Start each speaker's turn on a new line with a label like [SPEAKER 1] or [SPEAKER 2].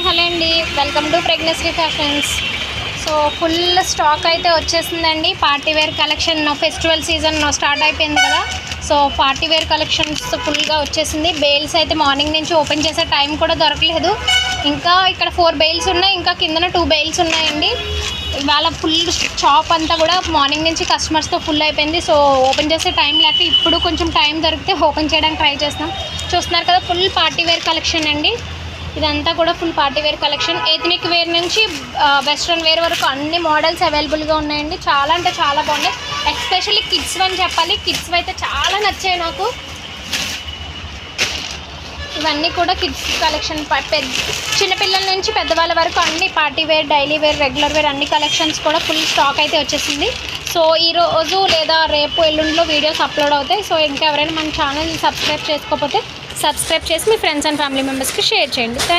[SPEAKER 1] Hello అండి, welcome to pregnancy fashions. So full stock అయితే వచ్చేసిందండి. Party wear collection festival season start అయిపోయింది కదా. సో పార్టీ వేర్ కలెక్షన్స్ ఫుల్గా వచ్చేసింది. బెయిల్స్ అయితే మార్నింగ్ నుంచి ఓపెన్ చేసే టైం కూడా దొరకలేదు. ఇంకా ఇక్కడ 4 బెయిల్స్ ఉన్నాయి, ఇంకా కిందన 2 బెయిల్స్ ఉన్నాయండి. ఇవాళ ఫుల్ షాప్ అంతా కూడా మార్నింగ్ నుంచి కస్టమర్స్తో ఫుల్ అయిపోయింది. సో ఓపెన్ చేసే టైం లేక ఇప్పుడు కొంచెం టైం దొరికితే ఓపెన్ చేయడానికి ట్రై చేస్తాం. చూస్తున్నారు కదా, ఫుల్ పార్టీ వేర్ కలెక్షన్ అండి. ఇదంతా కూడా full party wear collection. Ethnic wear నుంచి వెస్ట్రన్ వేర్ వరకు అన్ని మోడల్స్ అవైలబుల్గా ఉన్నాయండి. చాలా అంటే చాలా బాగున్నాయి. ఎస్పెషల్లీ కిడ్స్ అని చెప్పాలి. కిడ్స్ అయితే చాలా నచ్చాయి నాకు. ఇవన్నీ కూడా కిడ్స్ కలెక్షన్. చిన్నపిల్లల నుంచి పెద్దవాళ్ళ వరకు అన్ని party wear, daily wear, regular wear అన్ని కలెక్షన్స్ కూడా ఫుల్ స్టాక్ అయితే వచ్చేసింది. సో ఈరోజు లేదా రేపు ఎల్లుండిలో వీడియోస్ అప్లోడ్ అవుతాయి. సో ఇంకా ఎవరైనా మన ఛానల్ సబ్స్క్రైబ్ చేసుకోకపోతే సబ్స్క్రైబ్ చేసి మీ ఫ్రెండ్స్ అండ్ ఫ్యామిలీ మెంబర్స్కి షేర్ చేయండి.